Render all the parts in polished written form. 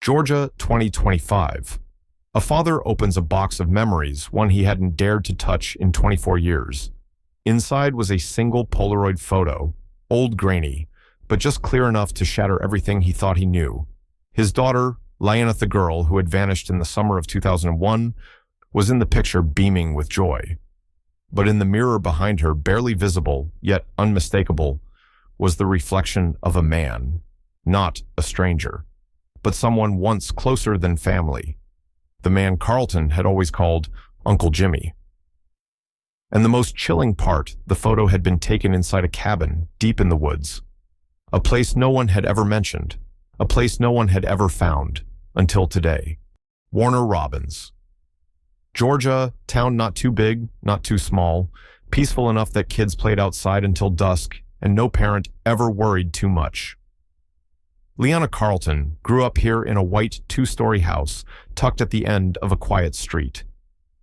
Georgia, 2025. A father opens a box of memories, one he hadn't dared to touch in 24 years. Inside was a single Polaroid photo, old grainy, but just clear enough to shatter everything he thought he knew. His daughter, Liana, the girl who had vanished in the summer of 2001, was in the picture beaming with joy. But in the mirror behind her, barely visible, yet unmistakable, was the reflection of a man, not a stranger, but someone once closer than family. The man Carlton had always called Uncle Jimmy. And the most chilling part, the photo had been taken inside a cabin, deep in the woods. A place no one had ever mentioned, a place no one had ever found, until today. Warner Robins. Georgia, town not too big, not too small, peaceful enough that kids played outside until dusk, and no parent ever worried too much. Liana Carlton grew up here in a white two-story house tucked at the end of a quiet street.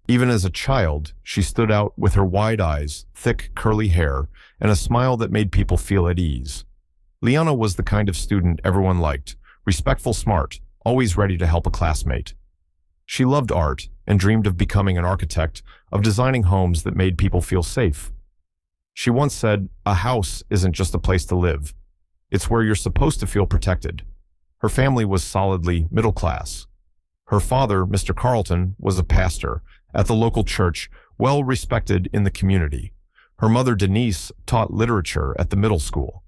Even as a child, she stood out with her wide eyes, thick curly hair, and a smile that made people feel at ease. Liana was the kind of student everyone liked, respectful, smart, always ready to help a classmate. She loved art and dreamed of becoming an architect, of designing homes that made people feel safe. She once said, "A house isn't just a place to live. It's where you're supposed to feel protected." Her family was solidly middle class. Her father, Mr. Carlton, was a pastor at the local church, well respected in the community. Her mother, Denise, taught literature at the middle school.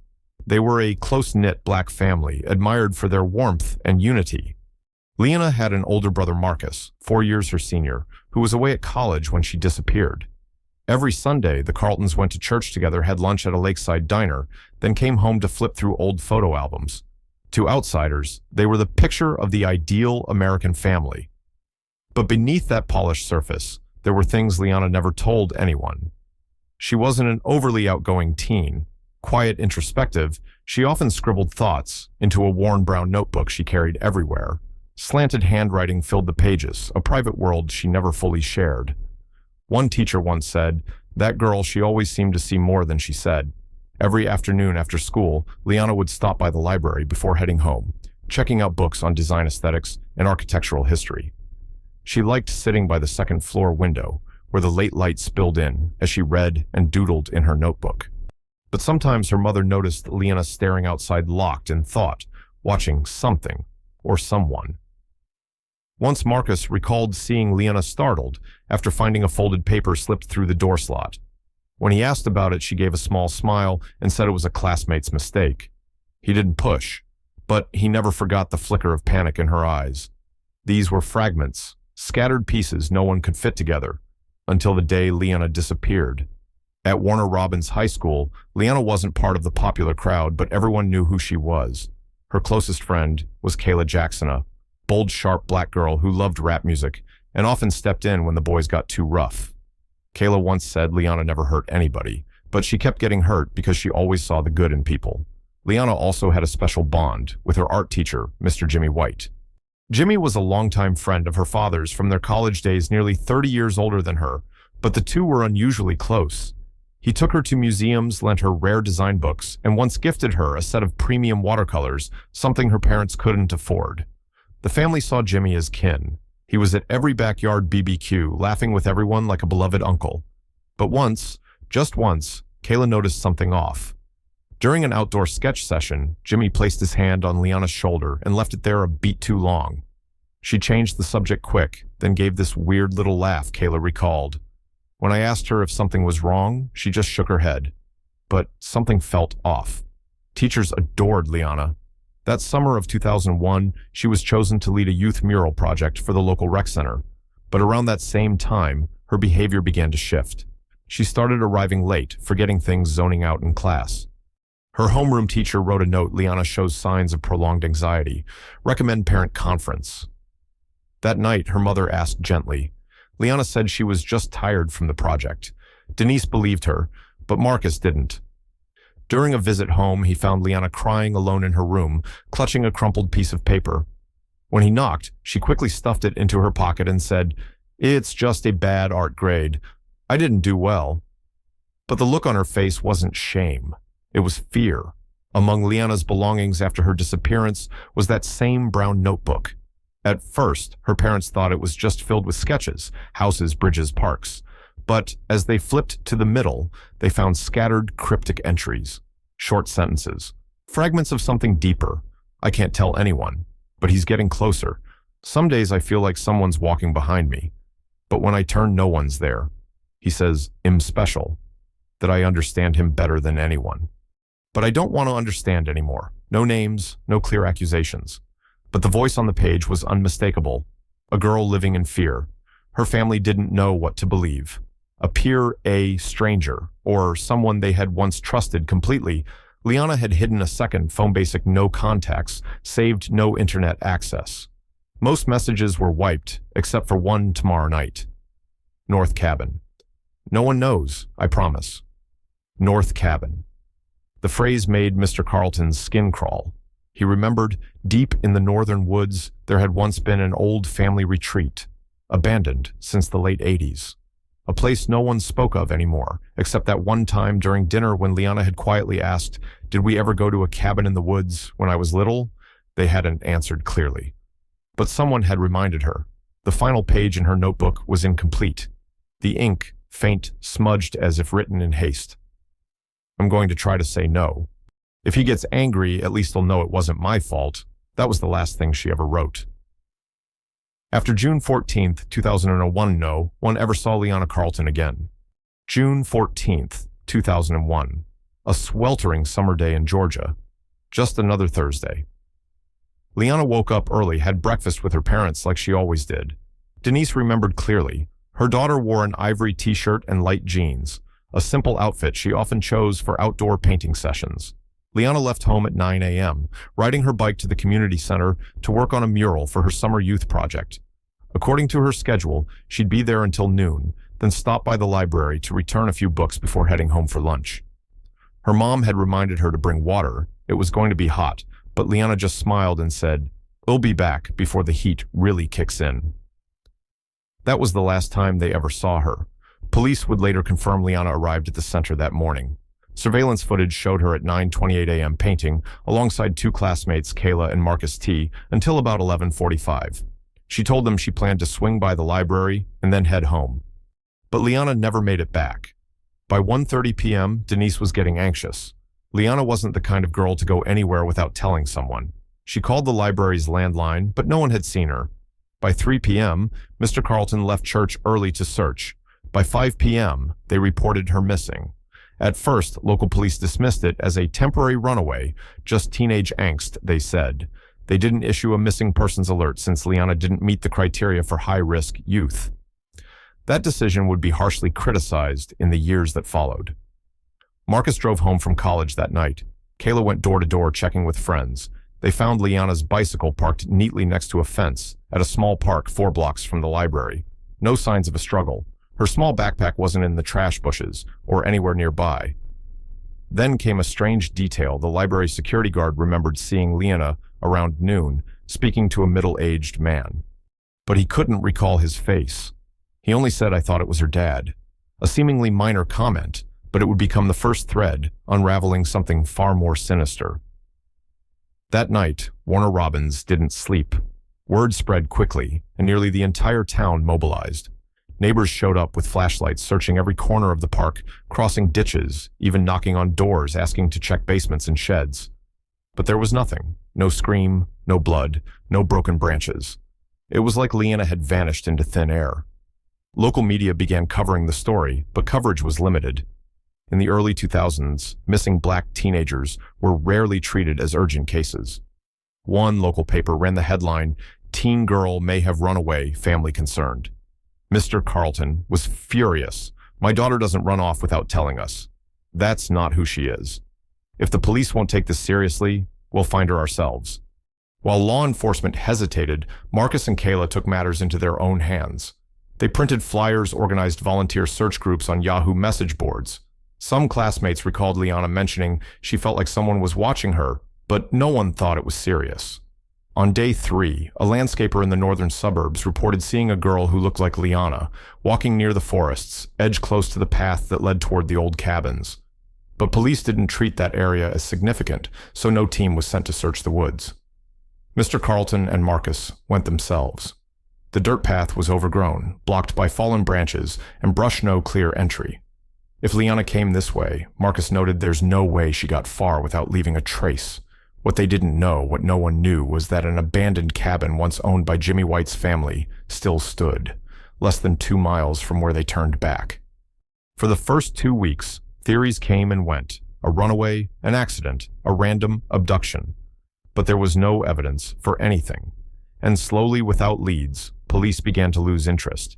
They were a close-knit black family, admired for their warmth and unity. Liana had an older brother, Marcus, 4 years her senior, who was away at college when she disappeared. Every Sunday, the Carltons went to church together, had lunch at a lakeside diner, then came home to flip through old photo albums. To outsiders, they were the picture of the ideal American family. But beneath that polished surface, there were things Liana never told anyone. She wasn't an overly outgoing teen. Quiet, introspective, she often scribbled thoughts into a worn brown notebook she carried everywhere. Slanted handwriting filled the pages, a private world she never fully shared. One teacher once said, "That girl, she always seemed to see more than she said." Every afternoon after school, Liana would stop by the library before heading home, checking out books on design aesthetics and architectural history. She liked sitting by the second-floor window, where the late light spilled in as she read and doodled in her notebook. But sometimes her mother noticed Liana staring outside, locked in thought, watching something or someone. Once Marcus recalled seeing Liana startled after finding a folded paper slipped through the door slot. When he asked about it, she gave a small smile and said it was a classmate's mistake. He didn't push, but he never forgot the flicker of panic in her eyes. These were fragments, scattered pieces no one could fit together, until the day Liana disappeared. At Warner Robins High School, Liana wasn't part of the popular crowd, but everyone knew who she was. Her closest friend was Kayla Jacksona, bold, sharp black girl who loved rap music and often stepped in when the boys got too rough. Kayla once said Liana never hurt anybody, but she kept getting hurt because she always saw the good in people. Liana also had a special bond with her art teacher, Mr. Jimmy White. Jimmy was a longtime friend of her father's from their college days, nearly 30 years older than her, but the two were unusually close. He took her to museums, lent her rare design books, and once gifted her a set of premium watercolors, something her parents couldn't afford. The family saw Jimmy as kin. He was at every backyard BBQ, laughing with everyone like a beloved uncle. But once, just once, Kayla noticed something off. During an outdoor sketch session, Jimmy placed his hand on Liana's shoulder and left it there a beat too long. She changed the subject quick, then gave this weird little laugh Kayla recalled. When I asked her if something was wrong, she just shook her head. But something felt off. Teachers adored Liana. That summer of 2001, she was chosen to lead a youth mural project for the local rec center. But around that same time, her behavior began to shift. She started arriving late, forgetting things, zoning out in class. Her homeroom teacher wrote a note: "Liana shows signs of prolonged anxiety. Recommend parent conference." That night, her mother asked gently. Liana said she was just tired from the project. Denise believed her, but Marcus didn't. During a visit home, he found Liana crying alone in her room, clutching a crumpled piece of paper. When he knocked, she quickly stuffed it into her pocket and said, "It's just a bad art grade. I didn't do well." But the look on her face wasn't shame. It was fear. Among Liana's belongings after her disappearance was that same brown notebook, At first, her parents thought it was just filled with sketches, houses, bridges, parks. But as they flipped to the middle, they found scattered, cryptic entries, short sentences, fragments of something deeper. I can't tell anyone, but he's getting closer. Some days I feel like someone's walking behind me, but when I turn, no one's there. He says, I'm special, that I understand him better than anyone. But I don't want to understand anymore. No names, no clear accusations. But the voice on the page was unmistakable. A girl living in fear. Her family didn't know what to believe. A stranger, or someone they had once trusted completely. Liana had hidden a second phone basic no contacts, saved no internet access. Most messages were wiped, except for one tomorrow night. North Cabin. No one knows, I promise. North Cabin. The phrase made Mr. Carlton's skin crawl. He remembered, deep in the northern woods, there had once been an old family retreat, abandoned since the late 80s. A place no one spoke of anymore, except that one time during dinner when Liana had quietly asked, "Did we ever go to a cabin in the woods when I was little?" They hadn't answered clearly. But someone had reminded her. The final page in her notebook was incomplete. The ink, faint, smudged as if written in haste. I'm going to try to say no. If he gets angry, at least he'll know it wasn't my fault. That was the last thing she ever wrote. After June 14th, 2001, no one ever saw Liana Carlton again. June 14th, 2001. A sweltering summer day in Georgia. Just another Thursday. Liana woke up early, had breakfast with her parents like she always did. Denise remembered clearly. Her daughter wore an ivory t-shirt and light jeans, a simple outfit she often chose for outdoor painting sessions. Liana left home at 9 a.m., riding her bike to the community center to work on a mural for her summer youth project. According to her schedule, she'd be there until noon, then stop by the library to return a few books before heading home for lunch. Her mom had reminded her to bring water. It was going to be hot, but Liana just smiled and said, "We'll be back before the heat really kicks in." That was the last time they ever saw her. Police would later confirm Liana arrived at the center that morning. Surveillance footage showed her at 9:28 a.m. painting, alongside two classmates, Kayla and Marcus T., until about 11:45. She told them she planned to swing by the library and then head home. But Liana never made it back. By 1:30 p.m., Denise was getting anxious. Liana wasn't the kind of girl to go anywhere without telling someone. She called the library's landline, but no one had seen her. By 3 p.m., Mr. Carlton left church early to search. By 5 p.m., they reported her missing. At first, local police dismissed it as a temporary runaway, just teenage angst, they said. They didn't issue a missing persons alert since Liana didn't meet the criteria for high-risk youth. That decision would be harshly criticized in the years that followed. Marcus drove home from college that night. Kayla went door-to-door checking with friends. They found Liana's bicycle parked neatly next to a fence at a small park 4 blocks from the library. No signs of a struggle. Her small backpack wasn't in the trash bushes or anywhere nearby. Then came a strange detail. The library security guard remembered seeing Liana around noon, speaking to a middle-aged man. But he couldn't recall his face. He only said, "I thought it was her dad." A seemingly minor comment, but it would become the first thread, unraveling something far more sinister. That night, Warner Robins didn't sleep. Word spread quickly, and nearly the entire town mobilized. Neighbors showed up with flashlights, searching every corner of the park, crossing ditches, even knocking on doors, asking to check basements and sheds. But there was nothing. No scream, no blood, no broken branches. It was like Liana had vanished into thin air. Local media began covering the story, but coverage was limited. In the early 2000s, missing black teenagers were rarely treated as urgent cases. One local paper ran the headline, "Teen girl may have run away, family concerned." Mr. Carlton was furious. "My daughter doesn't run off without telling us. That's not who she is. If the police won't take this seriously, we'll find her ourselves." While law enforcement hesitated, Marcus and Kayla took matters into their own hands. They printed flyers, organized volunteer search groups on Yahoo message boards. Some classmates recalled Liana mentioning she felt like someone was watching her, but no one thought it was serious. On day 3, a landscaper in the northern suburbs reported seeing a girl who looked like Liana, walking near the forests, edged close to the path that led toward the old cabins. But police didn't treat that area as significant, so no team was sent to search the woods. Mr. Carlton and Marcus went themselves. The dirt path was overgrown, blocked by fallen branches, and brushed no clear entry. If Liana came this way, Marcus noted there's no way she got far without leaving a trace. What they didn't know, what no one knew, was that an abandoned cabin once owned by Jimmy White's family still stood, less than 2 miles from where they turned back. For the first 2 weeks, theories came and went: a runaway, an accident, a random abduction. But there was no evidence for anything, and slowly, without leads, police began to lose interest.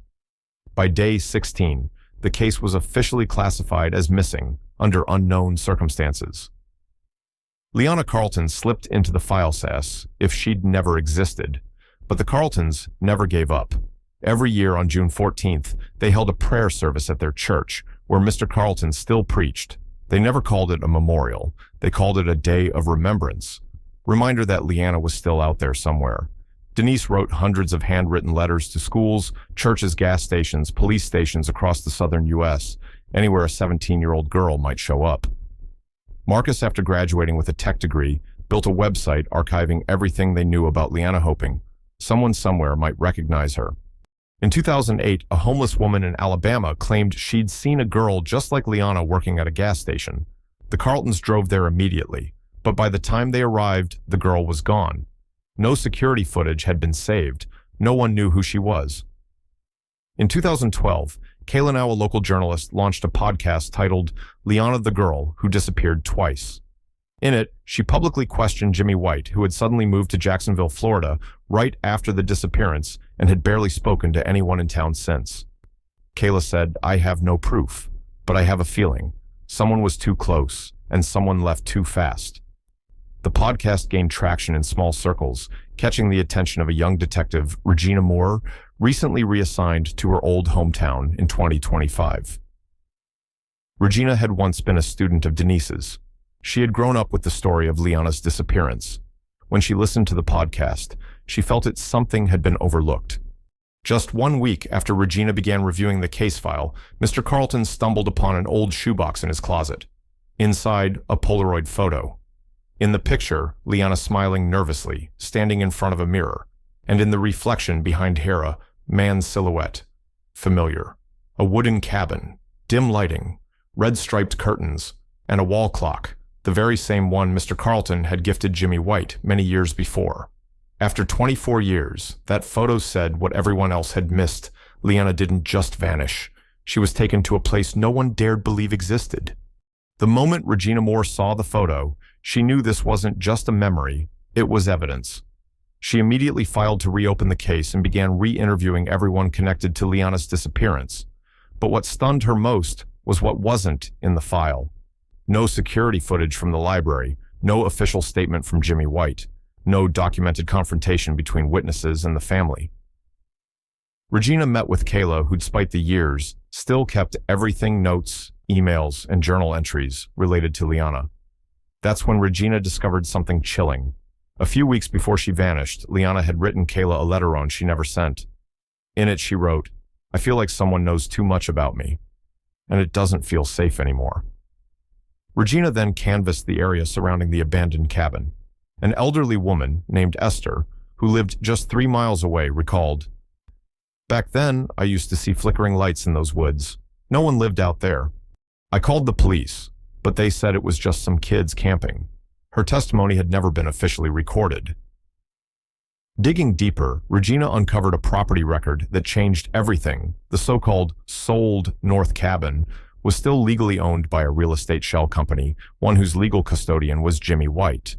By day 16, the case was officially classified as missing under unknown circumstances. Liana Carlton slipped into the file SAS if she'd never existed, but the Carltons never gave up. Every year on June 14th, they held a prayer service at their church, where Mr. Carlton still preached. They never called it a memorial. They called it a day of remembrance. Reminder that Liana was still out there somewhere. Denise wrote hundreds of handwritten letters to schools, churches, gas stations, police stations across the southern U.S., anywhere a 17-year-old girl might show up. Marcus, after graduating with a tech degree, built a website archiving everything they knew about Liana, hoping someone somewhere might recognize her. In 2008, a homeless woman in Alabama claimed she'd seen a girl just like Liana working at a gas station. The Carltons drove there immediately, but by the time they arrived, the girl was gone. No security footage had been saved. No one knew who she was. In 2012, Kayla, now a local journalist, launched a podcast titled Liana the Girl Who Disappeared Twice. In it, she publicly questioned Jimmy White, who had suddenly moved to Jacksonville, Florida, right after the disappearance and had barely spoken to anyone in town since. Kayla said, "I have no proof, but I have a feeling. Someone was too close, and someone left too fast." The podcast gained traction in small circles, catching the attention of a young detective, Regina Moore, recently reassigned to her old hometown in 2025. Regina had once been a student of Denise's. She had grown up with the story of Liana's disappearance. When she listened to the podcast, she felt that something had been overlooked. Just 1 week after Regina began reviewing the case file, Mr. Carlton stumbled upon an old shoebox in his closet. Inside, a Polaroid photo. In the picture, Liana smiling nervously, standing in front of a mirror, and in the reflection behind her, a man's silhouette. Familiar. A wooden cabin, dim lighting, red-striped curtains, and a wall clock, the very same one Mr. Carlton had gifted Jimmy White many years before. After 24 years, that photo said what everyone else had missed. Liana didn't just vanish. She was taken to a place no one dared believe existed. The moment Regina Moore saw the photo, she knew this wasn't just a memory, it was evidence. She immediately filed to reopen the case and began re-interviewing everyone connected to Liana's disappearance. But what stunned her most was what wasn't in the file. No security footage from the library, no official statement from Jimmy White, no documented confrontation between witnesses and the family. Regina met with Kayla, who, despite the years, still kept everything: notes, emails, and journal entries related to Liana. That's when Regina discovered something chilling. A few weeks before she vanished, Liana had written Kayla a letter on she never sent. In it, she wrote, "I feel like someone knows too much about me, and it doesn't feel safe anymore." Regina then canvassed the area surrounding the abandoned cabin. An elderly woman named Esther, who lived just 3 miles away, recalled, "Back then, I used to see flickering lights in those woods. No one lived out there. I called the police, but they said it was just some kids camping." Her testimony had never been officially recorded. Digging deeper, Regina uncovered a property record that changed everything. The so-called sold North Cabin was still legally owned by a real estate shell company, one whose legal custodian was Jimmy White.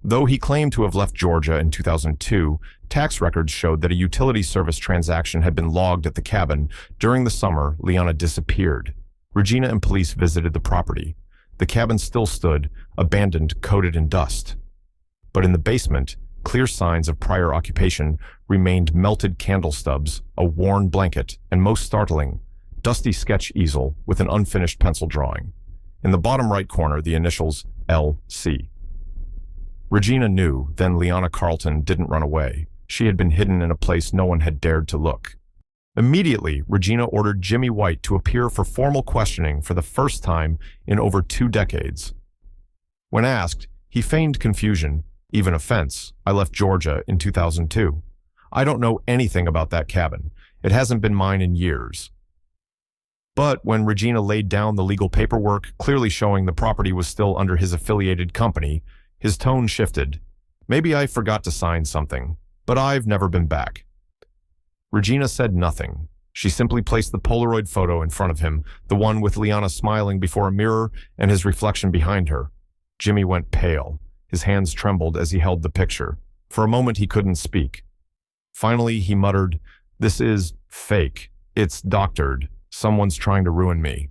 Though he claimed to have left Georgia in 2002, tax records showed that a utility service transaction had been logged at the cabin. During the summer, Liana disappeared. Regina and police visited the property. The cabin still stood, abandoned, coated in dust. But in the basement, clear signs of prior occupation remained: melted candle stubs, a worn blanket, and most startling, dusty sketch easel with an unfinished pencil drawing. In the bottom right corner, the initials LC. Regina knew then Liana Carlton didn't run away. She had been hidden in a place no one had dared to look. Immediately, Regina ordered Jimmy White to appear for formal questioning for the first time in over 2 decades. When asked, he feigned confusion, Even a fence. I left Georgia in 2002. I don't know anything about that cabin. It hasn't been mine in years. But when Regina laid down the legal paperwork, clearly showing the property was still under his affiliated company, his tone shifted. Maybe I forgot to sign something, but I've never been back. Regina said nothing. She simply placed the Polaroid photo in front of him, the one with Liana smiling before a mirror and his reflection behind her. Jimmy went pale. His hands trembled as he held the picture. For a moment he couldn't speak. Finally he muttered, "This is fake. It's doctored. Someone's trying to ruin me."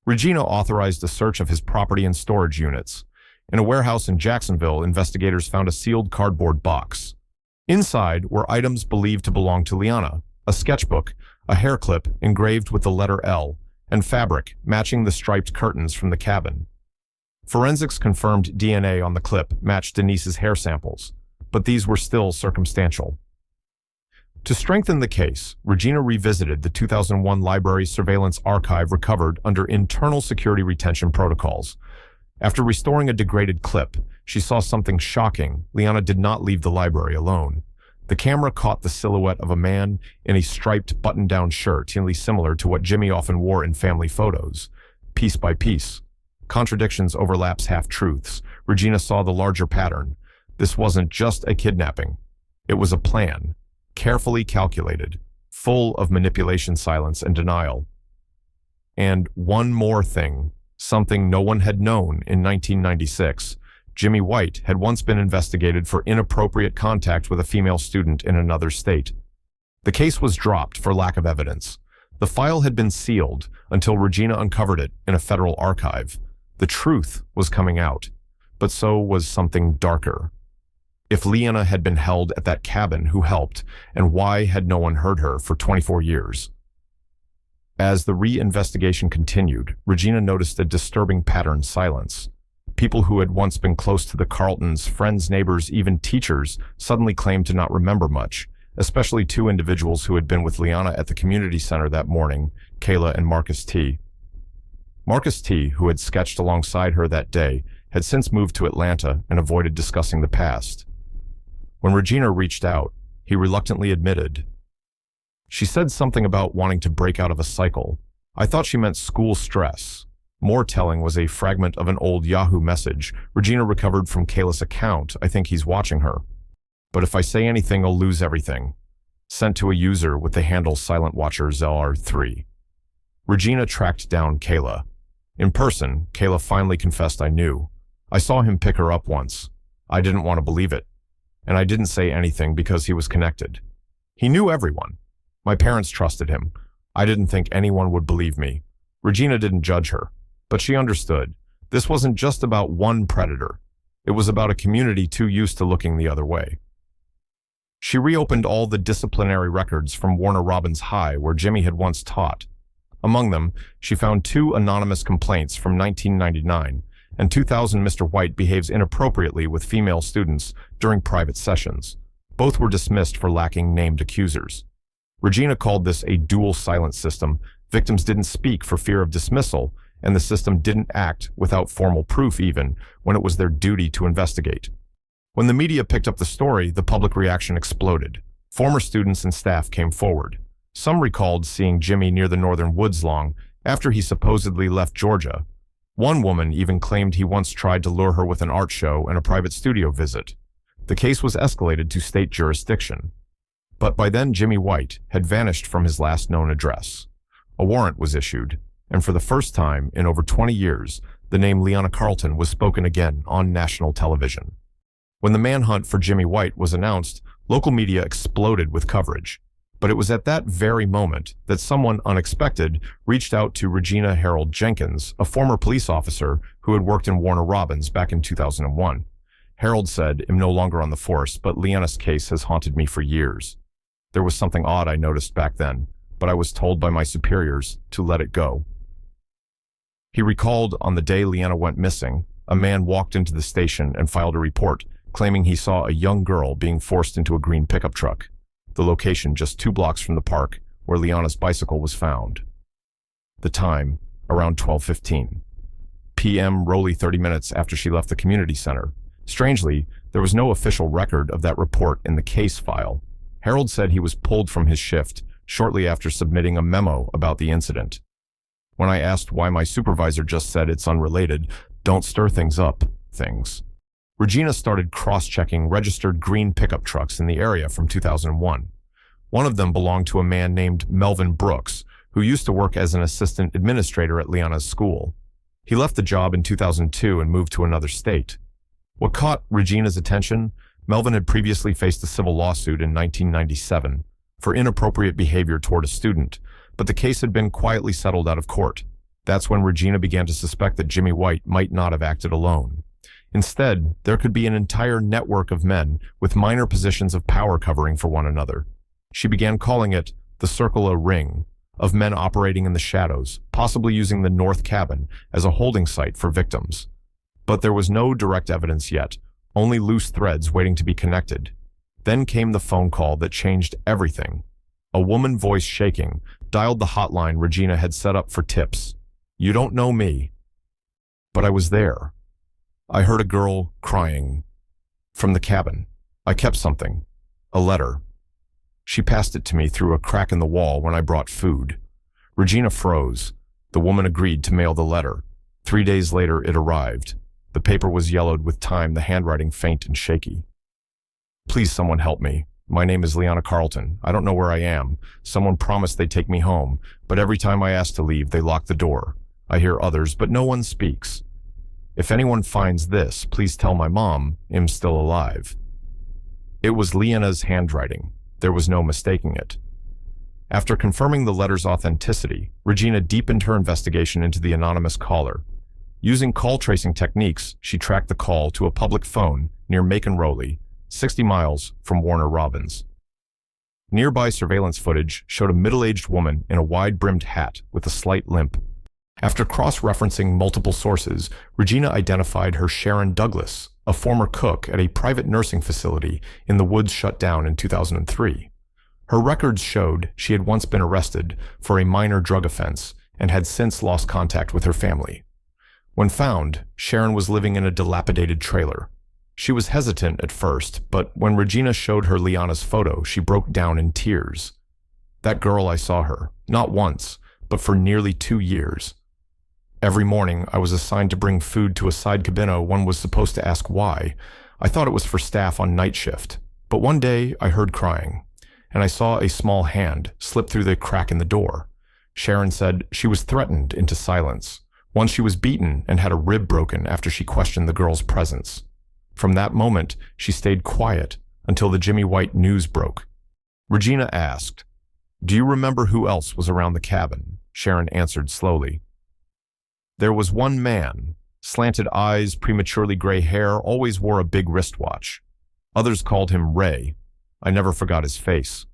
Regina authorized a search of his property and storage units. In a warehouse in Jacksonville, investigators found a sealed cardboard box. Inside were items believed to belong to Liana, a sketchbook, a hair clip engraved with the letter L, and fabric matching the striped curtains from the cabin. Forensics confirmed DNA on the clip matched Denise's hair samples, but these were still circumstantial. To strengthen the case, Regina revisited the 2001 library surveillance archive recovered under internal security retention protocols. After restoring a degraded clip, she saw something shocking. Liana did not leave the library alone. The camera caught the silhouette of a man in a striped button-down shirt, nearly similar to what Jimmy often wore in family photos. Piece by piece, contradictions, overlaps, half-truths. Regina saw the larger pattern. This wasn't just a kidnapping. It was a plan, carefully calculated, full of manipulation, silence, and denial. And one more thing, something no one had known in 1996. Jimmy White had once been investigated for inappropriate contact with a female student in another state. The case was dropped for lack of evidence. The file had been sealed until Regina uncovered it in a federal archive. The truth was coming out, but so was something darker. If Liana had been held at that cabin, who helped, and why had no one heard her for 24 years? As the re-investigation continued, Regina noticed a disturbing pattern: silence. People who had once been close to the Carltons, friends, neighbors, even teachers, suddenly claimed to not remember much, especially two individuals who had been with Liana at the community center that morning, Kayla and Marcus T. Marcus T., who had sketched alongside her that day, had since moved to Atlanta and avoided discussing the past. When Regina reached out, he reluctantly admitted. She said something about wanting to break out of a cycle. I thought she meant school stress. More telling was a fragment of an old Yahoo message Regina recovered from Kayla's account. "I think he's watching her. But if I say anything, I'll lose everything." Sent to a user with the handle Silent Watcher ZR3. Regina tracked down Kayla. In person, Kayla finally confessed, "I knew. I saw him pick her up once. I didn't want to believe it. And I didn't say anything because he was connected. He knew everyone. My parents trusted him. I didn't think anyone would believe me." Regina didn't judge her, but she understood. This wasn't just about one predator. It was about a community too used to looking the other way. She reopened all the disciplinary records from Warner Robins High, where Jimmy had once taught. Among them, she found 2 anonymous complaints from 1999, and 2000 Mr. White behaves inappropriately with female students during private sessions. Both were dismissed for lacking named accusers. Regina called this a dual silence system. Victims didn't speak for fear of dismissal, and the system didn't act without formal proof even when it was their duty to investigate. When the media picked up the story, the public reaction exploded. Former students and staff came forward. Some recalled seeing Jimmy near the Northern Woods long after he supposedly left Georgia. One woman even claimed he once tried to lure her with an art show and a private studio visit. The case was escalated to state jurisdiction. But by then, Jimmy White had vanished from his last known address. A warrant was issued, and for the first time in over 20 years, the name Liana Carlton was spoken again on national television. When the manhunt for Jimmy White was announced, local media exploded with coverage. But it was at that very moment that someone unexpected reached out to Regina Harold Jenkins, a former police officer who had worked in Warner Robins back in 2001. Harold said, "I'm no longer on the force, but Liana's case has haunted me for years. There was something odd I noticed back then, but I was told by my superiors to let it go." He recalled on the day Liana went missing, a man walked into the station and filed a report claiming he saw a young girl being forced into a green pickup truck, the location just 2 blocks from the park where Liana's bicycle was found. The time, around 12:15 p.m., roughly 30 minutes after she left the community center. Strangely, there was no official record of that report in the case file. Harold said he was pulled from his shift shortly after submitting a memo about the incident. When I asked why my supervisor just said it's unrelated, don't stir things up, things. Regina started cross-checking registered green pickup trucks in the area from 2001. One of them belonged to a man named Melvin Brooks, who used to work as an assistant administrator at Liana's school. He left the job in 2002 and moved to another state. What caught Regina's attention? Melvin had previously faced a civil lawsuit in 1997 for inappropriate behavior toward a student, but the case had been quietly settled out of court. That's when Regina began to suspect that Jimmy White might not have acted alone. Instead, there could be an entire network of men with minor positions of power covering for one another. She began calling it the Circle O' Ring, of men operating in the shadows, possibly using the North Cabin as a holding site for victims. But there was no direct evidence yet, only loose threads waiting to be connected. Then came the phone call that changed everything. A woman, voice shaking, dialed the hotline Regina had set up for tips. "You don't know me." But I was there. I heard a girl crying. From the cabin. I kept something. A letter. She passed it to me through a crack in the wall when I brought food. Regina froze. The woman agreed to mail the letter. 3 days later, it arrived. The paper was yellowed with time, the handwriting faint and shaky. "Please, someone help me. My name is Liana Carlton. I don't know where I am. Someone promised they'd take me home, but every time I ask to leave, they lock the door. I hear others, but no one speaks. If anyone finds this, please tell my mom I'm still alive." It was Liana's handwriting. There was no mistaking it. After confirming the letter's authenticity, Regina deepened her investigation into the anonymous caller. Using call tracing techniques, she tracked the call to a public phone near Macon Rowley, 60 miles from Warner Robins. Nearby surveillance footage showed a middle-aged woman in a wide-brimmed hat with a slight limp. After cross-referencing multiple sources, Regina identified her Sharon Douglas, a former cook at a private nursing facility in the woods shut down in 2003. Her records showed she had once been arrested for a minor drug offense and had since lost contact with her family. When found, Sharon was living in a dilapidated trailer. She was hesitant at first, but when Regina showed her Liana's photo, she broke down in tears. "That girl, I saw her, not once, but for nearly 2 years. Every morning, I was assigned to bring food to a side cabino. One was supposed to ask why. I thought it was for staff on night shift. But one day, I heard crying, and I saw a small hand slip through the crack in the door. Sharon said she was threatened into silence. Once she was beaten and had a rib broken after she questioned the girl's presence. From that moment, she stayed quiet until the Jimmy White news broke." Regina asked, "Do you remember who else was around the cabin?" Sharon answered slowly. "There was one man, slanted eyes, prematurely gray hair, always wore a big wristwatch. Others called him Ray. I never forgot his face."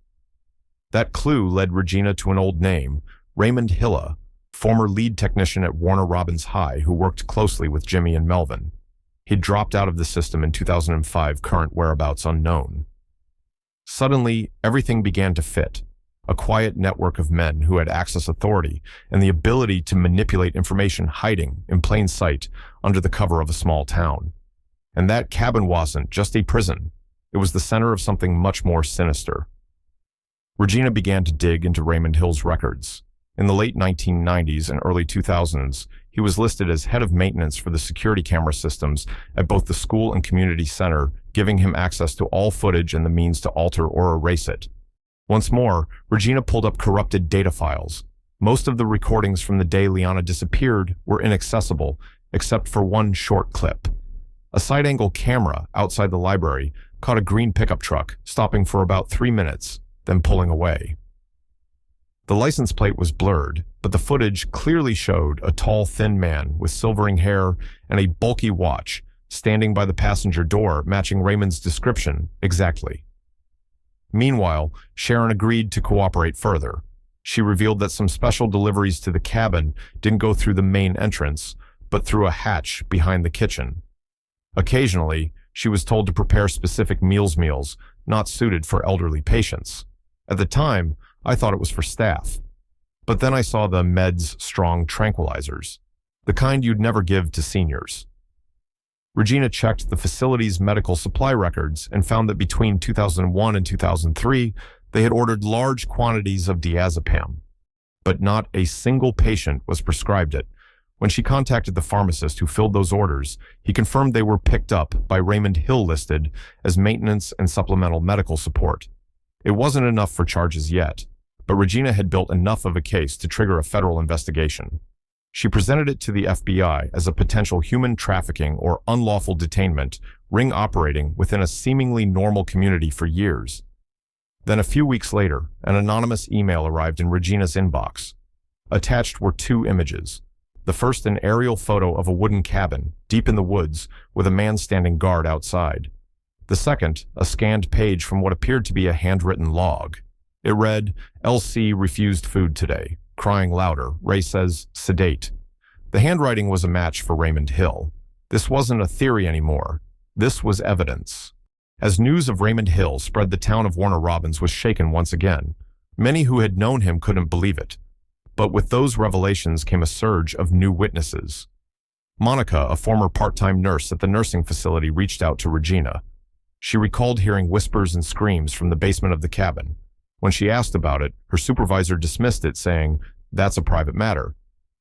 That clue led Regina to an old name, Raymond Hilla, former lead technician at Warner Robins High who worked closely with Jimmy and Melvin. He'd dropped out of the system in 2005, current whereabouts unknown. Suddenly, everything began to fit. A quiet network of men who had access authority and the ability to manipulate information hiding in plain sight under the cover of a small town. And that cabin wasn't just a prison. It was the center of something much more sinister. Regina began to dig into Raymond Hill's records. In the late 1990s and early 2000s, he was listed as head of maintenance for the security camera systems at both the school and community center, giving him access to all footage and the means to alter or erase it. Once more, Regina pulled up corrupted data files. Most of the recordings from the day Liana disappeared were inaccessible, except for one short clip. A side-angle camera outside the library caught a green pickup truck, stopping for about 3 minutes, then pulling away. The license plate was blurred, but the footage clearly showed a tall, thin man with silvering hair and a bulky watch standing by the passenger door, matching Raymond's description exactly. Meanwhile, Sharon agreed to cooperate further. She revealed that some special deliveries to the cabin didn't go through the main entrance, but through a hatch behind the kitchen. Occasionally, she was told to prepare specific meals not suited for elderly patients. At the time, I thought it was for staff. But then I saw the Meds Strong tranquilizers, the kind you'd never give to seniors. Regina checked the facility's medical supply records and found that between 2001 and 2003, they had ordered large quantities of diazepam. But not a single patient was prescribed it. When she contacted the pharmacist who filled those orders, he confirmed they were picked up by Raymond Hill, listed as maintenance and supplemental medical support. It wasn't enough for charges yet, but Regina had built enough of a case to trigger a federal investigation. She presented it to the FBI as a potential human trafficking or unlawful detainment ring operating within a seemingly normal community for years. Then a few weeks later, an anonymous email arrived in Regina's inbox. Attached were two images. The first, an aerial photo of a wooden cabin deep in the woods with a man standing guard outside. The second, a scanned page from what appeared to be a handwritten log. It read, "LC refused food today. Crying louder. Ray says, sedate." The handwriting was a match for Raymond Hill. This wasn't a theory anymore. This was evidence. As news of Raymond Hill spread, the town of Warner Robins was shaken once again. Many who had known him couldn't believe it. But with those revelations came a surge of new witnesses. Monica, a former part-time nurse at the nursing facility, reached out to Regina. She recalled hearing whispers and screams from the basement of the cabin. When she asked about it, her supervisor dismissed it, saying, "That's a private matter.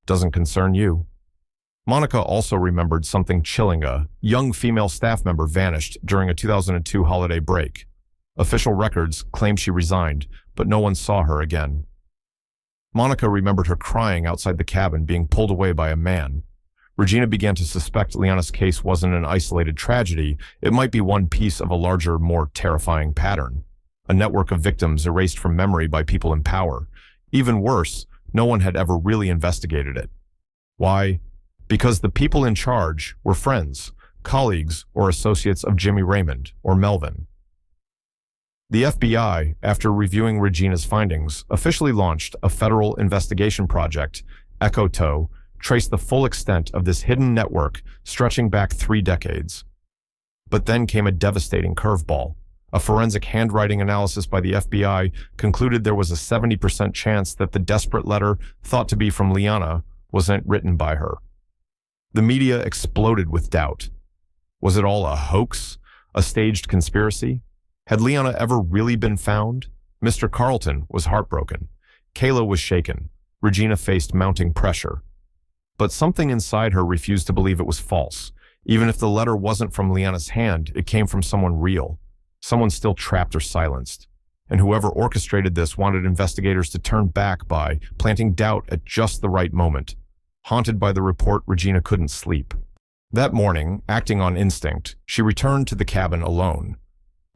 Doesn't concern you." Monica also remembered something chilling. A young female staff member vanished during a 2002 holiday break. Official records claim she resigned, but no one saw her again. Monica remembered her crying outside the cabin, being pulled away by a man. Regina began to suspect Liana's case wasn't an isolated tragedy. It might be one piece of a larger, more terrifying pattern. A network of victims erased from memory by people in power. Even worse, no one had ever really investigated it. Why? Because the people in charge were friends, colleagues, or associates of Jimmy Raymond or Melvin. The FBI, after reviewing Regina's findings, officially launched a federal investigation project. EchoTow traced the full extent of this hidden network stretching back 3 decades. But then came a devastating curveball. A forensic handwriting analysis by the FBI concluded there was a 70% chance that the desperate letter, thought to be from Liana, wasn't written by her. The media exploded with doubt. Was it all a hoax? A staged conspiracy? Had Liana ever really been found? Mr. Carlton was heartbroken. Kayla was shaken. Regina faced mounting pressure. But something inside her refused to believe it was false. Even if the letter wasn't from Liana's hand, it came from someone real. Someone still trapped or silenced. And whoever orchestrated this wanted investigators to turn back by planting doubt at just the right moment. Haunted by the report, Regina couldn't sleep. That morning, acting on instinct, she returned to the cabin alone.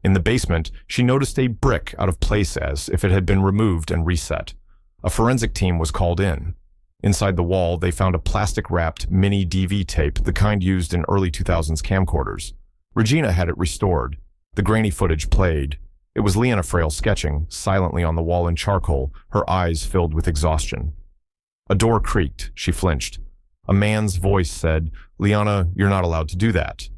In the basement, she noticed a brick out of place as if it had been removed and reset. A forensic team was called in. Inside the wall, they found a plastic-wrapped mini DV tape, the kind used in early 2000s camcorders. Regina had it restored. The grainy footage played. It was Liana Frail sketching, silently on the wall in charcoal, her eyes filled with exhaustion. A door creaked. She flinched. A man's voice said, "Liana, you're not allowed to do that."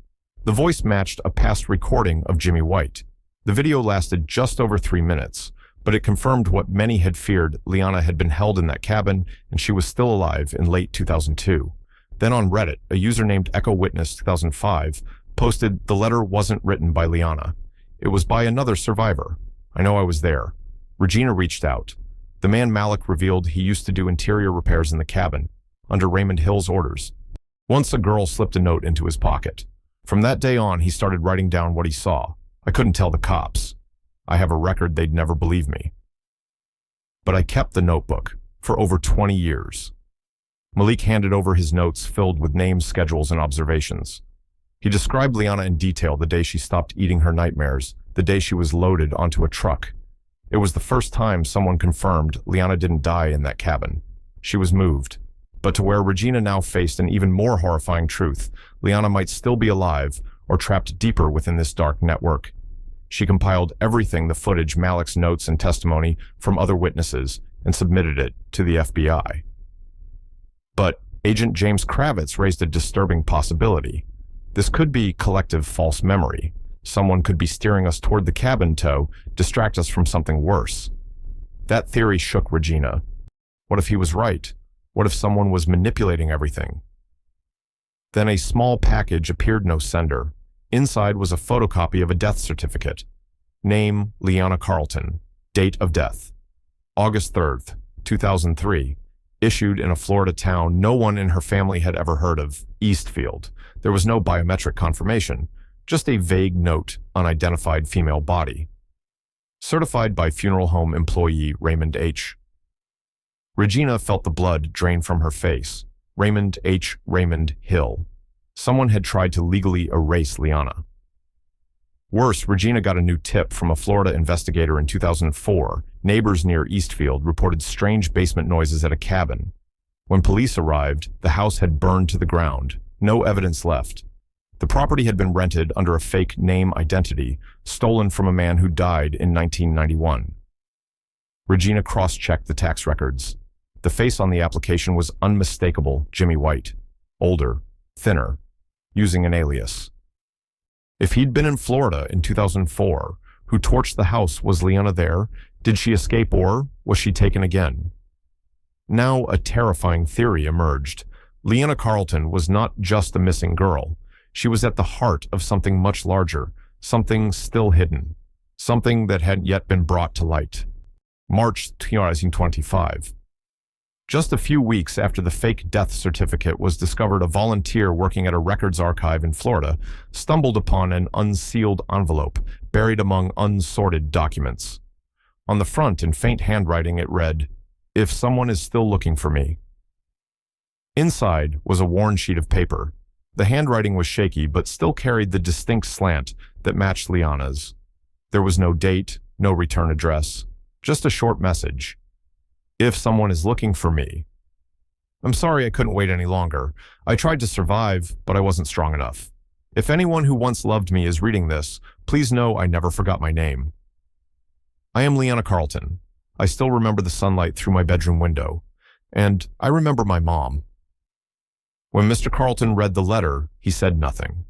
The voice matched a past recording of Jimmy White. The video lasted just over 3 minutes, but it confirmed what many had feared. Liana had been held in that cabin, and she was still alive in late 2002. Then on Reddit, a user named Echo Witness 2005 posted, "The letter wasn't written by Liana. It was by another survivor. I know, I was there." Regina reached out. The man Malik revealed he used to do interior repairs in the cabin, under Raymond Hill's orders. Once a girl slipped a note into his pocket. From that day on, he started writing down what he saw. I couldn't tell the cops. I have a record, they'd never believe me. But I kept the notebook for over 20 years. Malik handed over his notes filled with names, schedules, and observations. He described Liana in detail: the day she stopped eating her nightmares, the day she was loaded onto a truck. It was the first time someone confirmed Liana didn't die in that cabin. She was moved. But to where Regina now faced an even more horrifying truth: Liana might still be alive or trapped deeper within this dark network. She compiled everything, the footage, Malik's notes, and testimony from other witnesses, and submitted it to the FBI. But Agent James Kravitz raised a disturbing possibility. This could be collective false memory. Someone could be steering us toward the cabin to distract us from something worse. That theory shook Regina. What if he was right? What if someone was manipulating everything? Then a small package appeared, no sender. Inside was a photocopy of a death certificate. Name, Liana Carlton. Date of death, August 3rd, 2003. Issued in a Florida town no one in her family had ever heard of, Eastfield. There was no biometric confirmation, just a vague note, unidentified female body. Certified by funeral home employee Raymond H. Regina felt the blood drain from her face. Raymond H. Raymond Hill. Someone had tried to legally erase Liana. Worse, Regina got a new tip from a Florida investigator in 2004. Neighbors near Eastfield reported strange basement noises at a cabin. When police arrived, the house had burned to the ground. No evidence left. The property had been rented under a fake name identity, stolen from a man who died in 1991. Regina cross-checked the tax records. The face on the application was unmistakable, Jimmy White. Older, thinner, using an alias. If he'd been in Florida in 2004, who torched the house, was Liana there? Did she escape, or was she taken again? Now a terrifying theory emerged. Liana Carlton was not just a missing girl. She was at the heart of something much larger, something still hidden, something that hadn't yet been brought to light. March 2025. Just a few weeks after the fake death certificate was discovered, a volunteer working at a records archive in Florida stumbled upon an unsealed envelope buried among unsorted documents. On the front, in faint handwriting, it read, "If someone is still looking for me." Inside was a worn sheet of paper. The handwriting was shaky, but still carried the distinct slant that matched Liana's. There was no date, no return address, just a short message. "If someone is looking for me. I'm sorry I couldn't wait any longer. I tried to survive, but I wasn't strong enough. If anyone who once loved me is reading this, please know I never forgot my name. I am Liana Carlton. I still remember the sunlight through my bedroom window. And I remember my mom." When Mr. Carlton read the letter, he said nothing.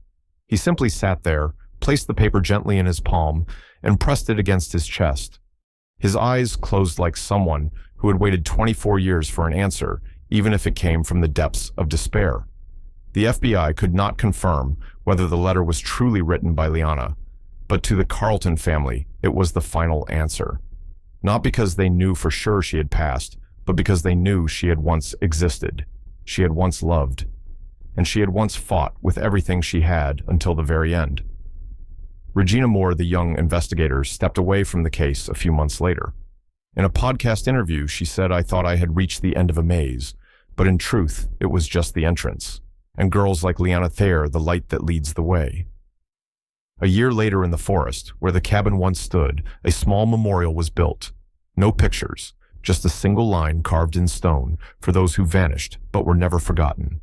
He simply sat there, placed the paper gently in his palm, and pressed it against his chest. His eyes closed like someone who had waited 24 years for an answer, even if it came from the depths of despair. The FBI could not confirm whether the letter was truly written by Liana, but to the Carlton family, it was the final answer. Not because they knew for sure she had passed, but because they knew she had once existed. She had once loved. And she had once fought with everything she had until the very end. Regina Moore, the young investigator, stepped away from the case a few months later. In a podcast interview, she said, "I thought I had reached the end of a maze, but in truth, it was just the entrance. And girls like Liana Thayer, the light that leads the way." A year later in the forest, where the cabin once stood, a small memorial was built. No pictures, just a single line carved in stone for those who vanished but were never forgotten.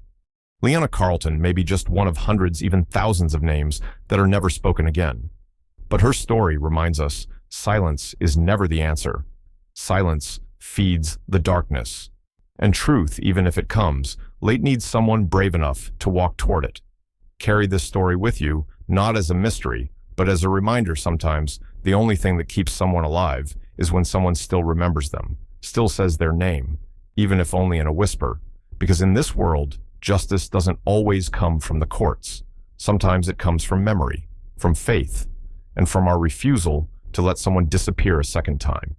Liana Carlton may be just one of hundreds, even thousands of names that are never spoken again. But her story reminds us silence is never the answer. Silence feeds the darkness. And truth, even if it comes, late needs someone brave enough to walk toward it. Carry this story with you, not as a mystery, but as a reminder sometimes the only thing that keeps someone alive is when someone still remembers them, still says their name, even if only in a whisper. Because in this world, justice doesn't always come from the courts. Sometimes it comes from memory, from faith, and from our refusal to let someone disappear a second time.